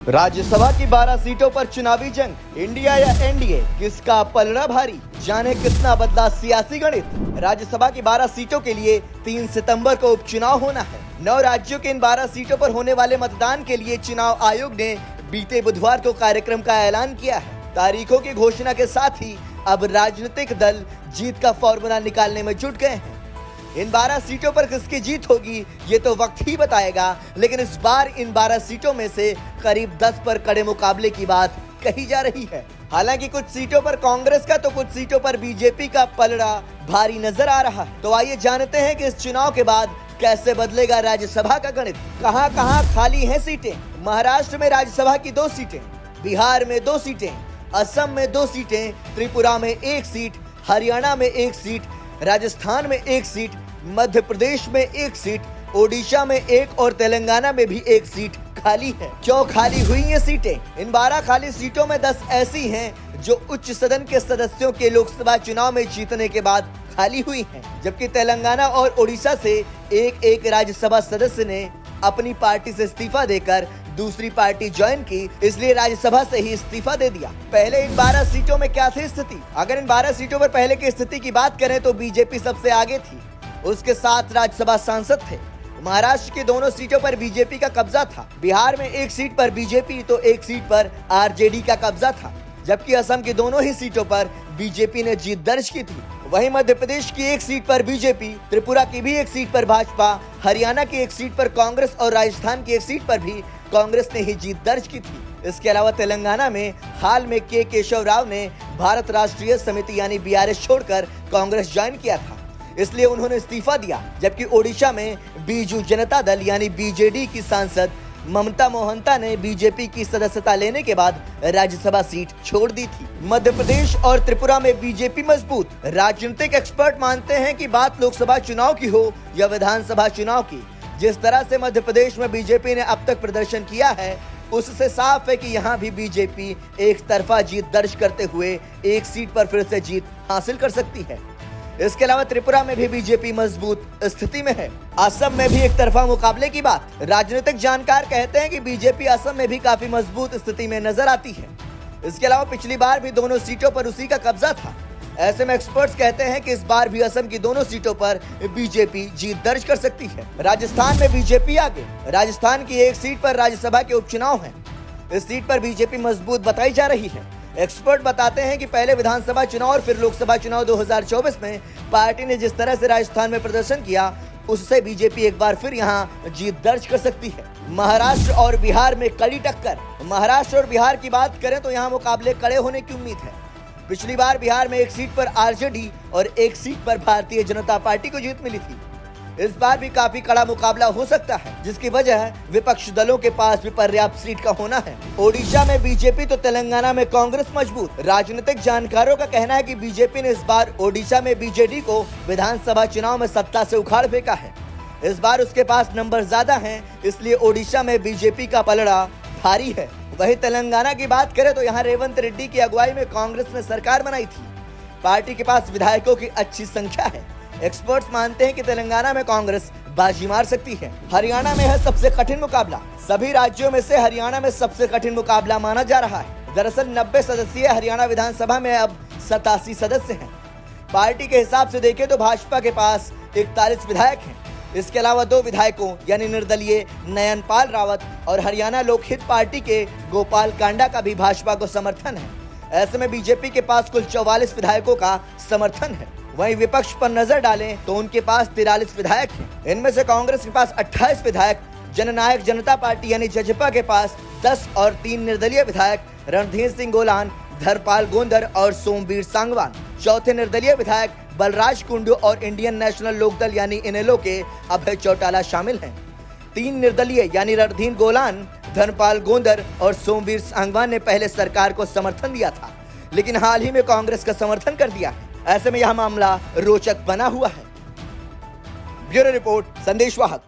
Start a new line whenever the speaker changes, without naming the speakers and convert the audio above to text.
राज्यसभा की 12 सीटों पर चुनावी जंग, इंडिया या एनडीए, किसका पलड़ा भारी? जाने कितना बदला सियासी गणित। राज्यसभा की 12 सीटों के लिए 3 सितंबर को उपचुनाव होना है। 9 राज्यों के इन 12 सीटों पर होने वाले मतदान के लिए चुनाव आयोग ने बीते बुधवार को कार्यक्रम का ऐलान किया है। तारीखों की घोषणा के साथ ही अब राजनीतिक दल जीत का फॉर्मूला निकालने में जुट गए हैं। इन 12 सीटों पर किसकी जीत होगी ये तो वक्त ही बताएगा, लेकिन इस बार इन 12 सीटों में से करीब 10 पर कड़े मुकाबले की बात कही जा रही है। हालांकि कुछ सीटों पर कांग्रेस का तो कुछ सीटों पर बीजेपी का पलड़ा भारी नजर आ रहा है। तो आइए जानते हैं कि इस चुनाव के बाद कैसे बदलेगा राज्यसभा का गणित। कहां खाली हैं सीटें। महाराष्ट्र में राज्यसभा की 2 सीटें, बिहार में 2 सीटें, असम में 2 सीटें, त्रिपुरा में 1 सीट, हरियाणा में 1 सीट, राजस्थान में 1 सीट, मध्य प्रदेश में 1 सीट, ओडिशा में 1 और तेलंगाना में भी 1 सीट खाली है। क्यों खाली हुई ये सीटें? इन 12 खाली सीटों में 10 ऐसी हैं जो उच्च सदन के सदस्यों के लोकसभा चुनाव में जीतने के बाद खाली हुई हैं, जबकि तेलंगाना और ओडिशा से एक राज्यसभा सदस्य ने अपनी पार्टी से इस्तीफा देकर दूसरी पार्टी ज्वाइन की, इसलिए राज्यसभा से ही इस्तीफा दे दिया। पहले इन 12 सीटों में क्या थी स्थिति? अगर इन 12 सीटों पर पहले की स्थिति की बात करें तो बीजेपी सबसे आगे थी, उसके 7 राज्यसभा सांसद थे। महाराष्ट्र की दोनों सीटों पर बीजेपी का कब्जा था। बिहार में 1 सीट पर बीजेपी तो 1 सीट पर आरजेडी का कब्जा था, जबकि असम की दोनों ही सीटों पर बीजेपी ने जीत दर्ज की थी। वहीं मध्य प्रदेश की 1 सीट पर बीजेपी, त्रिपुरा की भी 1 सीट पर भाजपा, हरियाणा की 1 सीट पर कांग्रेस और राजस्थान की 1 सीट पर भी कांग्रेस ने ही जीत दर्ज की थी। इसके अलावा तेलंगाना में हाल में के केशव राव ने भारत राष्ट्रीय समिति यानी बीआरएस छोड़कर कांग्रेस ज्वाइन किया था, इसलिए उन्होंने इस्तीफा दिया। जबकि ओडिशा में बीजू जनता दल यानी बीजेडी की सांसद ममता मोहंता ने बीजेपी की सदस्यता लेने के बाद राज्यसभा सीट छोड़ दी थी। मध्य प्रदेश और त्रिपुरा में बीजेपी मजबूत। राजनीतिक एक्सपर्ट मानते हैं कि बात लोकसभा चुनाव की हो या विधानसभा चुनाव की, जिस तरह से मध्य प्रदेश में बीजेपी ने अब तक प्रदर्शन किया है, उससे साफ है कि यहाँ भी बीजेपी एक तरफा जीत दर्ज करते हुए 1 सीट पर फिर से जीत हासिल कर सकती है। इसके अलावा त्रिपुरा में भी बीजेपी मजबूत स्थिति में है। असम में भी एक तरफा मुकाबले की बात। राजनीतिक जानकार कहते हैं कि बीजेपी असम में भी काफी मजबूत स्थिति में नजर आती है। इसके अलावा पिछली बार भी दोनों सीटों पर उसी का कब्जा था। ऐसे में एक्सपर्ट्स कहते हैं कि इस बार भी असम की दोनों सीटों पर बीजेपी जीत दर्ज कर सकती है। राजस्थान में बीजेपी आगे। राजस्थान की 1 सीट पर राज्यसभा के उपचुनाव हैं। इस सीट पर बीजेपी मजबूत बताई जा रही है। एक्सपर्ट बताते हैं कि पहले विधानसभा चुनाव और फिर लोकसभा चुनाव 2024 में पार्टी ने जिस तरह से राजस्थान में प्रदर्शन किया, उससे बीजेपी एक बार फिर यहां जीत दर्ज कर सकती है। महाराष्ट्र और बिहार में कड़ी टक्कर। महाराष्ट्र और बिहार की बात करें तो यहां मुकाबले कड़े होने की उम्मीद है। पिछली बार बिहार में 1 सीट पर आरजेडी और 1 सीट पर भारतीय जनता पार्टी को जीत मिली थी। इस बार भी काफी कड़ा मुकाबला हो सकता है, जिसकी वजह विपक्ष दलों के पास भी पर्याप्त सीट का होना है। ओडिशा में बीजेपी तो तेलंगाना में कांग्रेस मजबूत। राजनीतिक जानकारों का कहना है कि बीजेपी ने इस बार ओडिशा में बीजेडी को विधानसभा चुनाव में सत्ता से उखाड़ फेंका है। इस बार उसके पास नंबर ज्यादा हैं, इसलिए ओडिशा में बीजेपी का पलड़ा भारी है। वहीं तेलंगाना की बात करें तो यहाँ रेवंत रेड्डी की अगुवाई में कांग्रेस ने सरकार बनाई थी। पार्टी के पास विधायकों की अच्छी संख्या है। एक्सपर्ट्स मानते हैं कि तेलंगाना में कांग्रेस बाजी मार सकती है। हरियाणा में है सबसे कठिन मुकाबला। सभी राज्यों में से हरियाणा में सबसे कठिन मुकाबला माना जा रहा है। दरअसल 90 सदस्यीय हरियाणा विधानसभा में अब 87 सदस्य हैं। पार्टी के हिसाब से देखें तो भाजपा के पास 41 विधायक हैं। इसके अलावा 2 विधायकों यानी निर्दलीय नयनपाल रावत और हरियाणा लोकहित पार्टी के गोपाल कांडा का भी भाजपा को समर्थन है। ऐसे में बीजेपी के पास कुल 44 विधायकों का समर्थन है। वहीं विपक्ष पर नजर डालें तो उनके पास 43 विधायक हैं। इनमें से कांग्रेस के पास 28 विधायक, जननायक जनता पार्टी यानी जजपा के पास 10 और 3 निर्दलीय विधायक रणधीर सिंह गोलान, धर्मपाल गोंदर और सोमवीर सांगवान। चौथे निर्दलीय विधायक बलराज कुंडू और इंडियन नेशनल लोकदल यानी इनेलो के अभय चौटाला शामिल हैं। 3 निर्दलीय यानी रणधीर गोलान, धर्मपाल गोंदर और सोमवीर सांगवान ने पहले सरकार को समर्थन दिया था, लेकिन हाल ही में कांग्रेस का समर्थन कर दिया है। ऐसे में यह मामला रोचक बना हुआ है। ब्यूरो रिपोर्ट, संदेश वाहक।